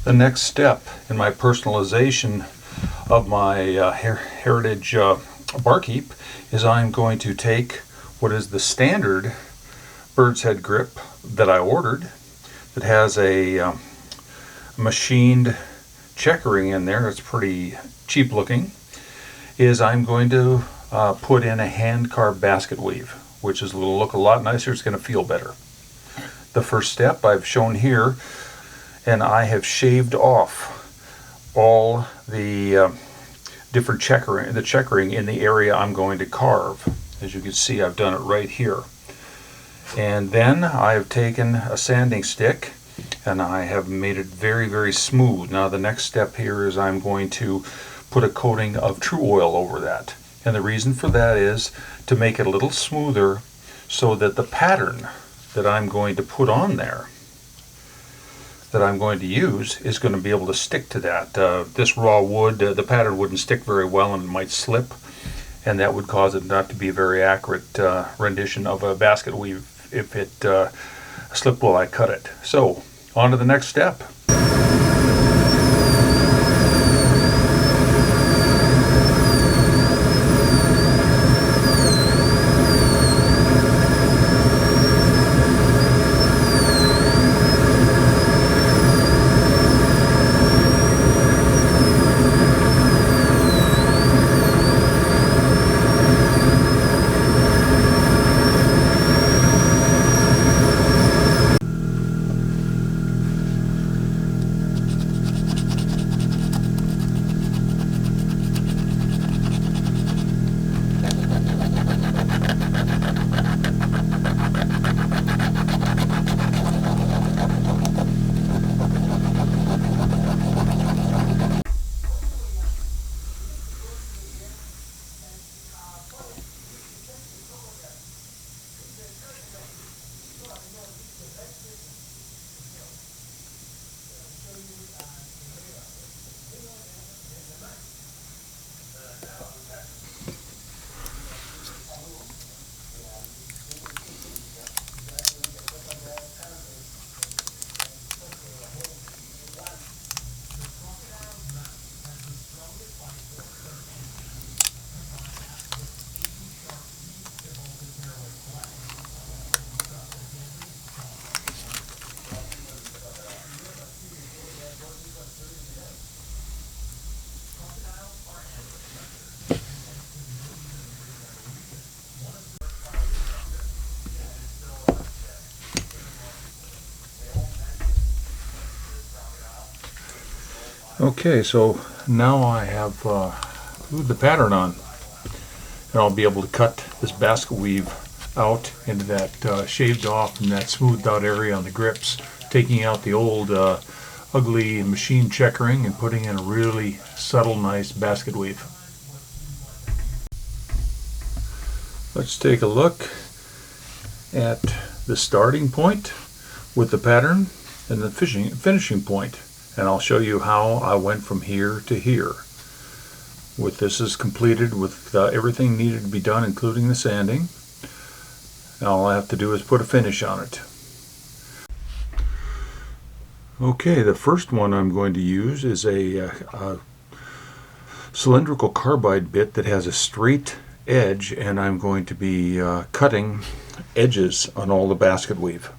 The next step in my personalization of my heritage barkeep is I'm going to take what is the standard Birdshead grip that I ordered that has a machined checkering in there. It's pretty cheap looking. I'm going to put in a hand carved basket weave, which is going to look a lot nicer. It's going to feel better. The first step I've shown here, and I have shaved off all the different checkering in the area I'm going to carve. As you can see, I've done it right here. And then I've taken a sanding stick and I have made it very, very smooth. Now the next step here is I'm going to put a coating of true oil over that. And the reason for that is to make it a little smoother so that the pattern that I'm going to put on there, that I'm going to use, is going to be able to stick to that. This raw wood, the pattern wouldn't stick very well and it might slip, and that would cause it not to be a very accurate rendition of a basket weave if it slipped while I cut it. So, on to the next step. Okay, so now I have glued the pattern on, and I'll be able to cut this basket weave out into that shaved off and that smoothed out area on the grips, taking out the old ugly machine checkering and putting in a really subtle, nice basket weave. Let's take a look at the starting point with the pattern and the finishing point. And I'll show you how I went from here to here. With this is completed with everything needed to be done, including the sanding. And all I have to do is put a finish on it. Okay, the first one I'm going to use is a cylindrical carbide bit that has a straight edge, and I'm going to be cutting edges on all the basket weave.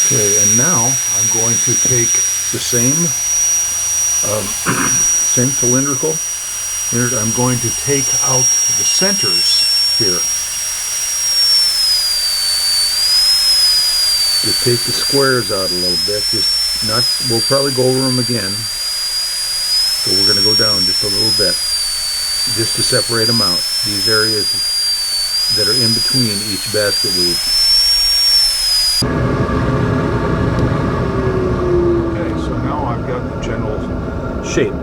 Okay, and now I'm going to take the same cylindrical. I'm going to take out the centers here. Just take the squares out a little bit. We'll probably go over them again, but we're going to go down just a little bit, just to separate them out. These areas that are in between each basket weave. Okay, so now I've got the general shape.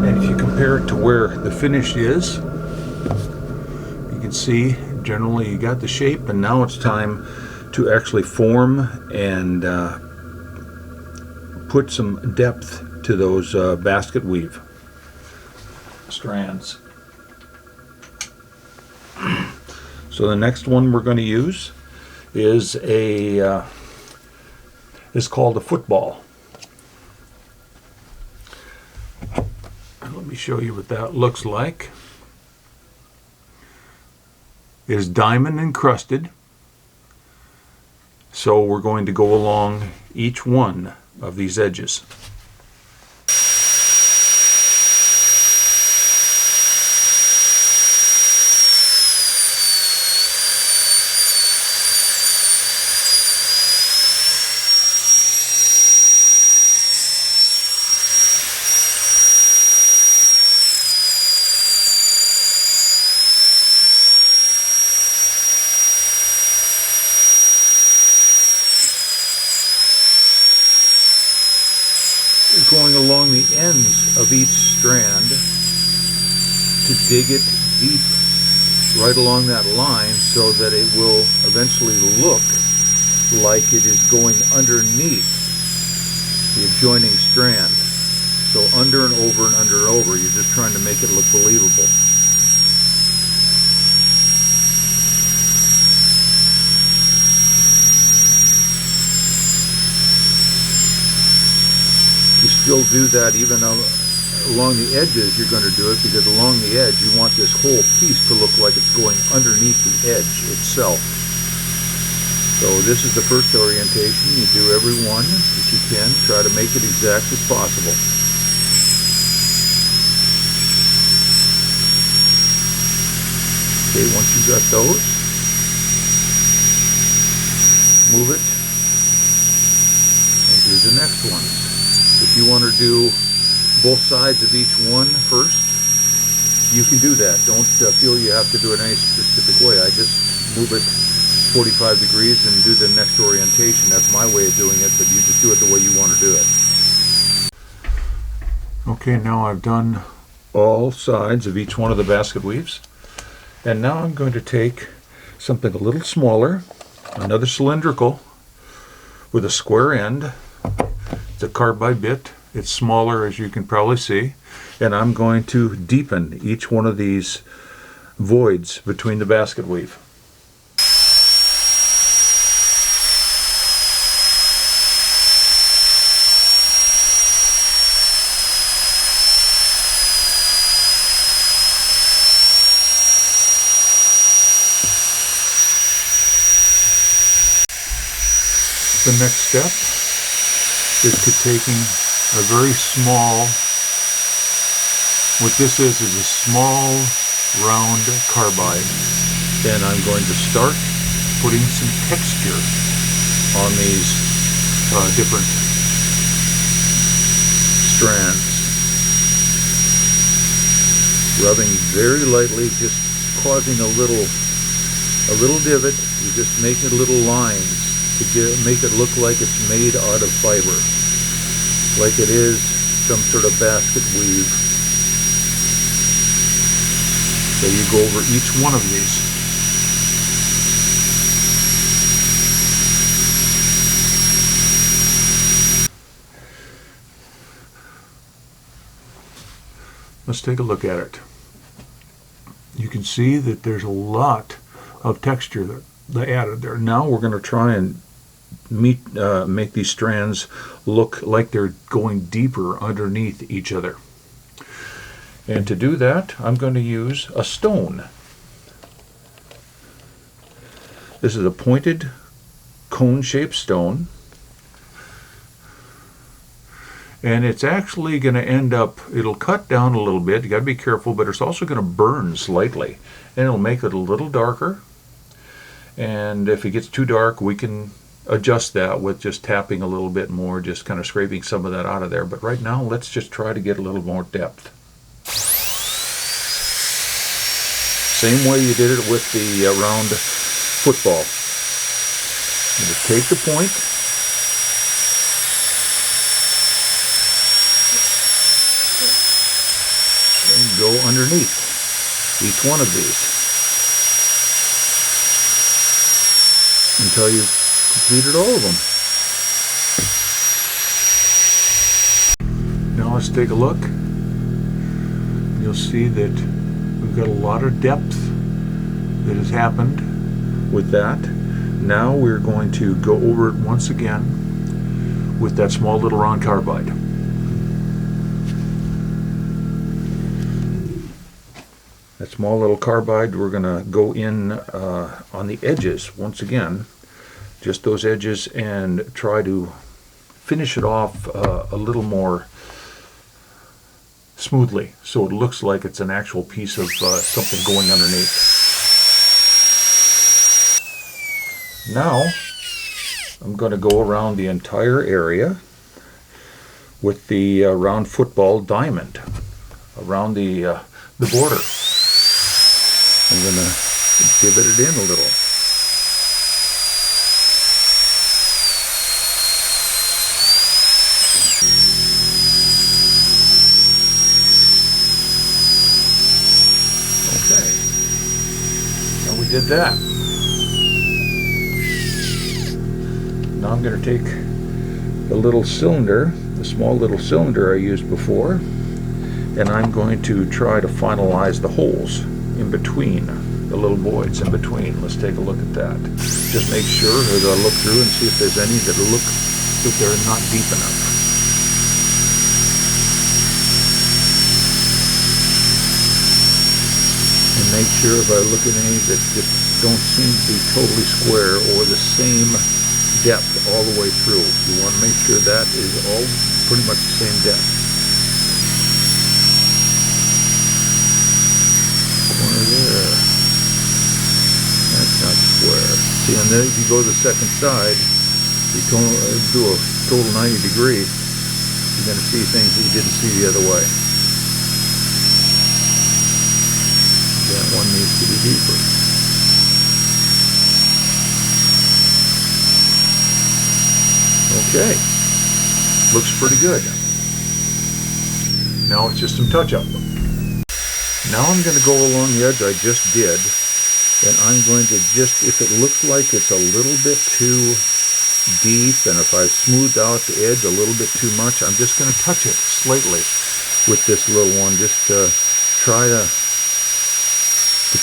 And if you compare it to where the finish is, you can see generally you got the shape, and now it's time to actually form and put some depth to those basket weave strands. So the next one we're going to use is called a football. Let me show you what that looks like. It is diamond encrusted, so we're going to go along each one of these edges. Going along the ends of each strand to dig it deep right along that line so that it will eventually look like it is going underneath the adjoining strand. So under and over and under and over, you're just trying to make it look believable. You still do that even along the edges. You're going to do it because along the edge you want this whole piece to look like it's going underneath the edge itself. So this is the first orientation. You do every one that you can. Try to make it exact as possible. Okay, once you've got those, move it and do the next one. If you want to do both sides of each one first, you can do that. Don't feel you have to do it any specific way. I just move it 45 degrees and do the next orientation. That's my way of doing it, but you just do it the way you want to do it. Okay, now I've done all sides of each one of the basket weaves. And now I'm going to take something a little smaller, another cylindrical with a square end. It's a carbide bit. It's smaller, as you can probably see, and I'm going to deepen each one of these voids between the basket weave. The next step is to taking a very small, what this is a small round carbide, and I'm going to start putting some texture on these different strands. Rubbing very lightly, just causing a little divot. You just make it little lines to make it look like it's made out of fiber, like it is some sort of basket weave. So you go over each one of these. Let's take a look at it. You can see that there's a lot of texture that they added there. Now we're going to try and make these strands look like they're going deeper underneath each other. And to do that, I'm going to use a stone. This is a pointed cone-shaped stone. And it's actually going to end up, it'll cut down a little bit, you got to be careful, but it's also going to burn slightly. And it'll make it a little darker. And if it gets too dark, we can adjust that with just tapping a little bit more, just kind of scraping some of that out of there. But right now, let's just try to get a little more depth. Same way you did it with the round football. You just take the point, and go underneath each one of these until you've completed all of them. Now let's take a look. You'll see that we've got a lot of depth that has happened with that. Now we're going to go over it once again with that small little round carbide. That small little carbide, we're going to go in on the edges once again, just those edges, and try to finish it off a little more smoothly so it looks like it's an actual piece of something going underneath. Now I'm going to go around the entire area with the round football diamond around the border. I'm going to divot it in a little. Okay. Now we did that. Now I'm going to take the little cylinder, the small little cylinder I used before, and I'm going to try to finalize the holes in between, the little voids in between. Let's take a look at that. Just make sure as I look through and see if there's any that look that they're not deep enough. And make sure if I look at any that just don't seem to be totally square or the same depth all the way through. You want to make sure that is all pretty much the same depth. Corner there. That's not square. See, and then if you go to the second side, you do a total 90 degree, you're going to see things that you didn't see the other way. That one needs to be deeper. Okay, looks pretty good. Now it's just some touch-up. Now I'm going to go along the edge I just did, and I'm going to just, if it looks like it's a little bit too deep, and if I've smoothed out the edge a little bit too much, I'm just going to touch it slightly with this little one, just to try to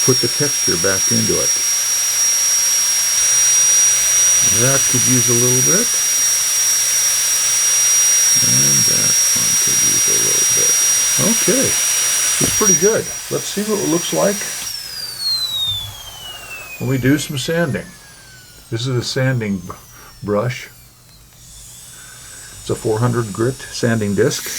put the texture back into it. That could use a little bit. And that one could use a little bit. Okay, it's pretty good. Let's see what it looks like when we do some sanding. This is a sanding brush. It's a 400 grit sanding disc.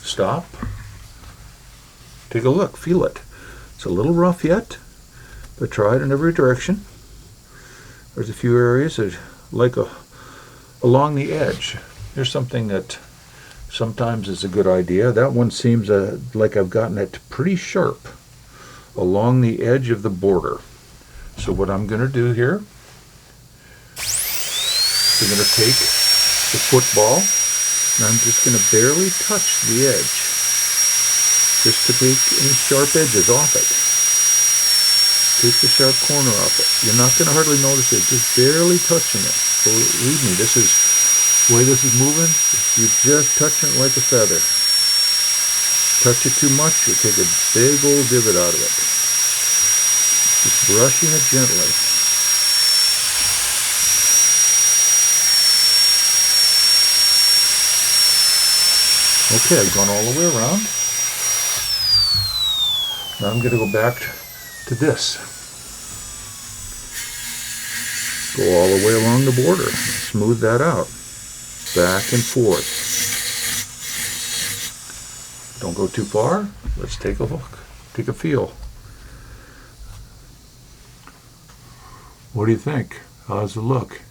Stop. Take a look, feel it. It's a little rough yet, but try it in every direction. There's a few areas that, like along the edge. Here's something that sometimes is a good idea. That one seems like I've gotten it pretty sharp along the edge of the border. So what I'm going to do here, I'm going to take the football and I'm just going to barely touch the edge, just to take any sharp edges off it. Take the sharp corner off it. You're not going to hardly notice it, just barely touching it. Believe me, this is the way this is moving. You're just touching it like a feather. Touch it too much, you take a big old divot out of it. Just brushing it gently. Okay, I've gone all the way around. Now I'm going to go back to this. Go all the way along the border. Smooth that out. Back and forth. Don't go too far. Let's take a look. Take a feel. What do you think? How's it look?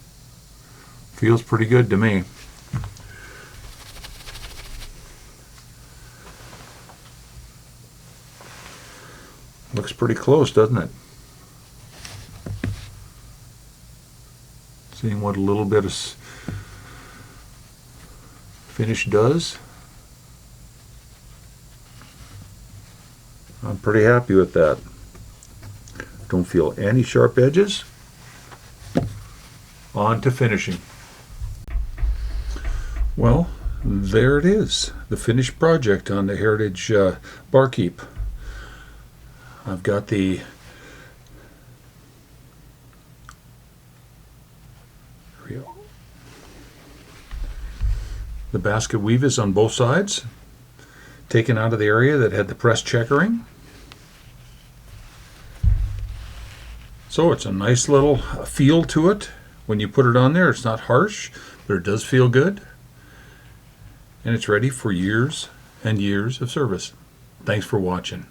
Feels pretty good to me. Looks pretty close, doesn't it? Seeing what a little bit of finish does. I'm pretty happy with that. Don't feel any sharp edges. On to finishing. Well, there it is, the finished project on the Heritage barkeep. I've got the basket weave is on both sides, taken out of the area that had the press checkering. So it's a nice little feel to it. When you put it on there, it's not harsh, but it does feel good. And it's ready for years and years of service. Thanks for watching.